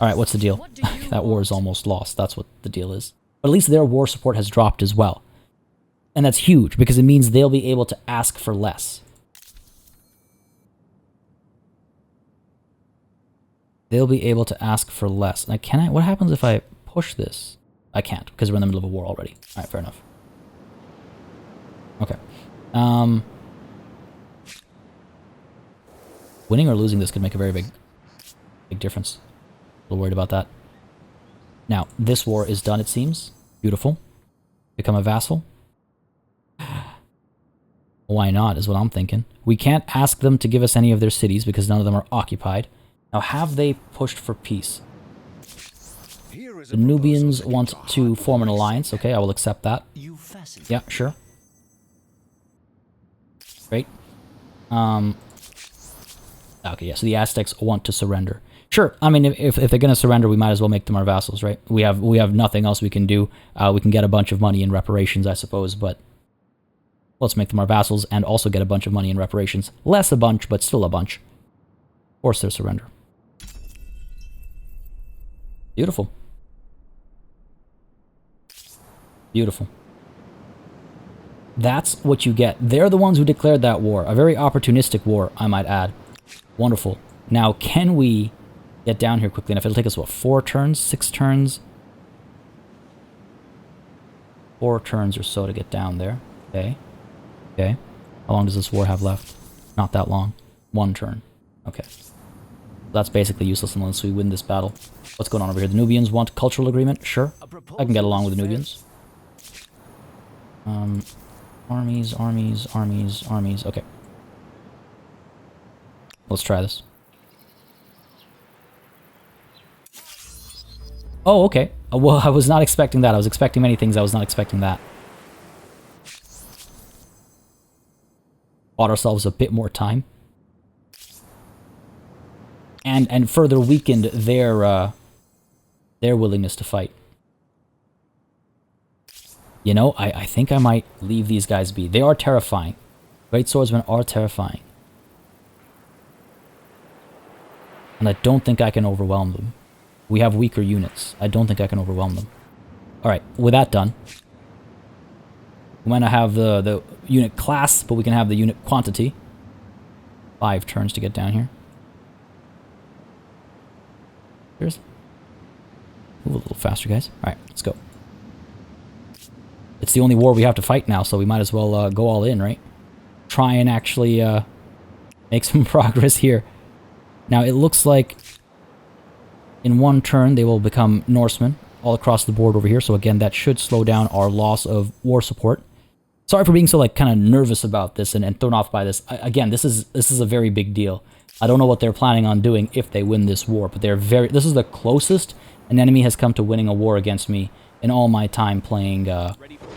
Alright, what's the deal? That war is almost lost. That's what the deal is. But at least their war support has dropped as well. And that's huge, because it means they'll be able to ask for less. They'll be able to ask for less. Now, can I... What happens if I push this? I can't, because we're in the middle of a war already. Alright, fair enough. Okay. Winning or losing this could make a very big difference. A little worried about that. Now, this war is done, it seems. Beautiful. Become a vassal. Why not, is what I'm thinking. We can't ask them to give us any of their cities because none of them are occupied. Now, have they pushed for peace? The Nubians want to form an alliance. Okay, I will accept that. Yeah, sure. Great. Okay, yeah, so the Aztecs want to surrender. Sure, I mean, if they're going to surrender, we might as well make them our vassals, right? We have nothing else we can do. We can get a bunch of money in reparations, I suppose, but let's make them our vassals and also get a bunch of money in reparations. Less a bunch, but still a bunch. Force their surrender. Beautiful. Beautiful. That's what you get. They're the ones who declared that war. A very opportunistic war, I might add. Wonderful. Now, can we get down here quickly enough? It'll take us, what, 4 turns? 6 turns? 4 turns or so to get down there. Okay. Okay. How long does this war have left? Not that long. 1 turn. Okay. That's basically useless unless we win this battle. What's going on over here? The Nubians want cultural agreement? Sure. I can get along with the Nubians. Armies. Okay. Let's try this. Oh, okay. Well, I was not expecting that. I was expecting many things. I was not expecting that. Bought ourselves a bit more time. And further weakened their willingness to fight. You know, I think I might leave these guys be. They are terrifying. Great swordsmen are terrifying. And I don't think I can overwhelm them. We have weaker units. I don't think I can overwhelm them. Alright, with that done, we might not have the unit class, but we can have the unit quantity. 5 turns to get down here. Move a little faster, guys. Alright, let's go. It's the only war we have to fight now, so we might as well go all in, right? Try and actually make some progress here. Now, it looks like in 1 turn they will become Norsemen all across the board over here. So again, that should slow down our loss of war support. Sorry for being so like kind of nervous about this and thrown off by this. Again, this is a very big deal. I don't know what they're planning on doing if they win this war, but this is the closest an enemy has come to winning a war against me in all my time playing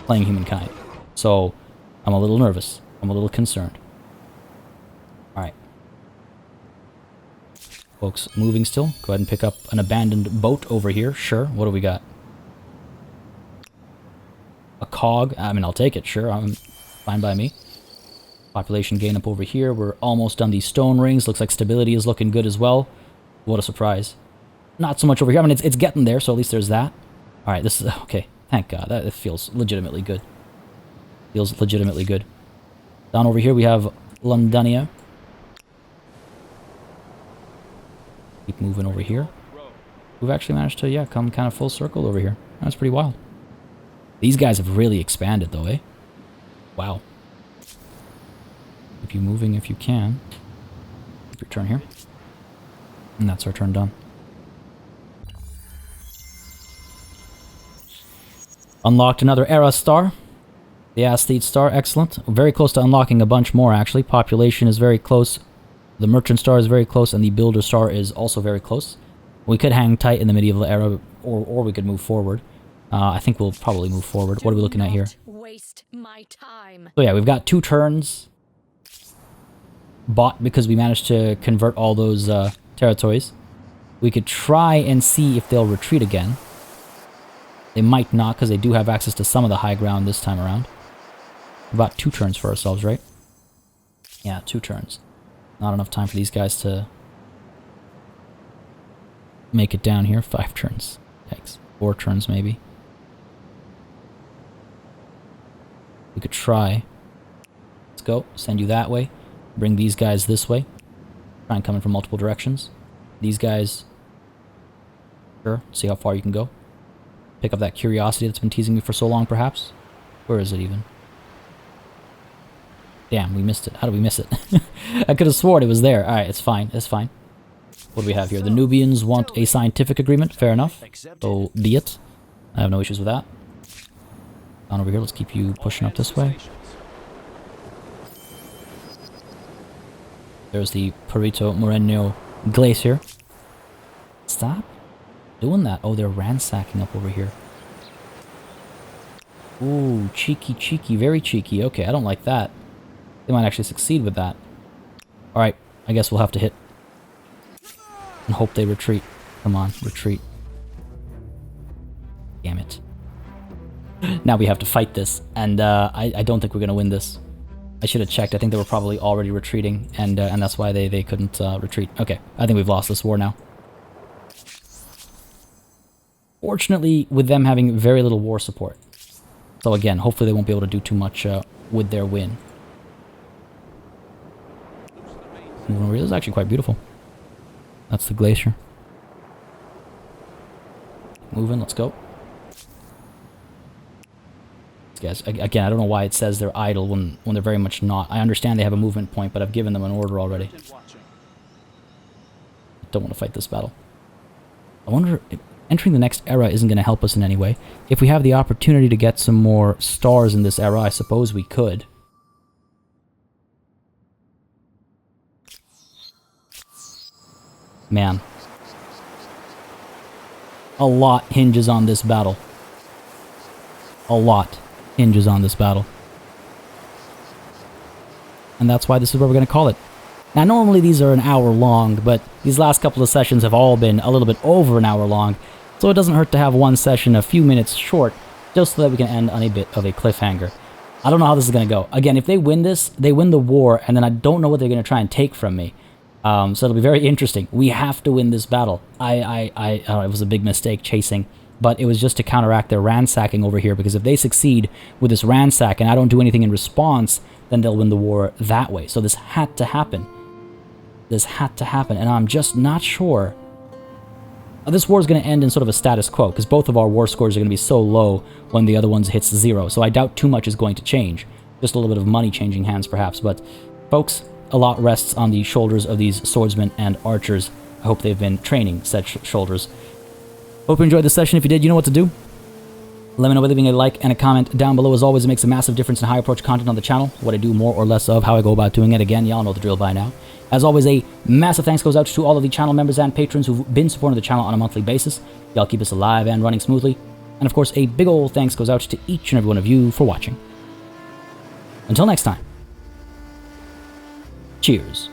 Humankind. So I'm a little nervous. I'm a little concerned. Alright. Folks, moving still. Go ahead and pick up an abandoned boat over here. Sure. What do we got? A cog. I mean, I'll take it. Sure. Fine by me. Population gain up over here. We're almost done these stone rings. Looks like stability is looking good as well. What a surprise. Not so much over here. I mean, it's getting there, so at least there's that. Alright, this is... Okay. Thank God. That feels legitimately good. Feels legitimately good. Down over here we have Londonia. Keep moving over here. We've actually managed to, yeah, come kind of full circle over here. That's pretty wild. These guys have really expanded, though, eh? Wow. Keep you moving if you can. Keep your turn here. And that's our turn done. Unlocked another era star. The Aesthete star, excellent. Very close to unlocking a bunch more, actually. Population is very close. The Merchant star is very close, and the Builder star is also very close. We could hang tight in the medieval era, or we could move forward. I think we'll probably move forward. What are we looking at here? Waste my time. So yeah, we've got 2 turns bought because we managed to convert all those territories. We could try and see if they'll retreat again. They might not, because they do have access to some of the high ground this time around. About 2 turns for ourselves, right? Yeah, 2 turns. Not enough time for these guys to make it down here. 5 turns. Yikes. 4 turns, maybe. We could try. Let's go. Send you that way. Bring these guys this way. Try and come in from multiple directions. These guys... Sure. See how far you can go. Pick up that curiosity that's been teasing me for so long, perhaps. Where is it, even? Damn, we missed it. How did we miss it? I could have sworn it was there. Alright, it's fine. It's fine. What do we have here? The Nubians want a scientific agreement. Fair enough. So, be it. I have no issues with that. Down over here, let's keep you pushing up this way. There's the Perito Moreno Glacier. Stop doing that. Oh, they're ransacking up over here. Ooh, cheeky, cheeky, very cheeky. Okay, I don't like that. They might actually succeed with that. Alright, I guess we'll have to hit. And hope they retreat. Come on, retreat. Damn it. Now we have to fight this, and I don't think we're going to win this. I should have checked. I think they were probably already retreating, and that's why they couldn't retreat. Okay, I think we've lost this war now. Fortunately, with them having very little war support. So again, hopefully they won't be able to do too much with their win. This is actually quite beautiful. That's the glacier. Moving, let's go. These guys, again, I don't know why it says they're idle when they're very much not. I understand they have a movement point, but I've given them an order already. Don't want to fight this battle. I wonder if entering the next era isn't going to help us in any way. If we have the opportunity to get some more stars in this era, I suppose we could. Man. A lot hinges on this battle. A lot hinges on this battle. And that's why this is what we're going to call it. Now, normally these are an hour long, but these last couple of sessions have all been a little bit over an hour long, so it doesn't hurt to have one session a few minutes short, just so that we can end on a bit of a cliffhanger. I don't know how this is going to go. Again, if they win this, they win the war, and then I don't know what they're going to try and take from me. So it'll be very interesting. We have to win this battle. It was a big mistake chasing, but it was just to counteract their ransacking over here, because if they succeed with this ransack and I don't do anything in response, then they'll win the war that way. So this had to happen. This had to happen, and I'm just not sure. This war is going to end in sort of a status quo, because both of our war scores are going to be so low when the other one's hits 0, so I doubt too much is going to change. Just a little bit of money changing hands, perhaps, but folks, a lot rests on the shoulders of these swordsmen and archers. I hope they've been training said shoulders. Hope you enjoyed the session. If you did, you know what to do. Let me know by leaving a like and a comment down below. As always, it makes a massive difference in how I approach content on the channel, what I do more or less of, how I go about doing it. Again, y'all know the drill by now. As always, a massive thanks goes out to all of the channel members and patrons who've been supporting the channel on a monthly basis. Y'all keep us alive and running smoothly. And of course, a big ol' thanks goes out to each and every one of you for watching. Until next time. Cheers.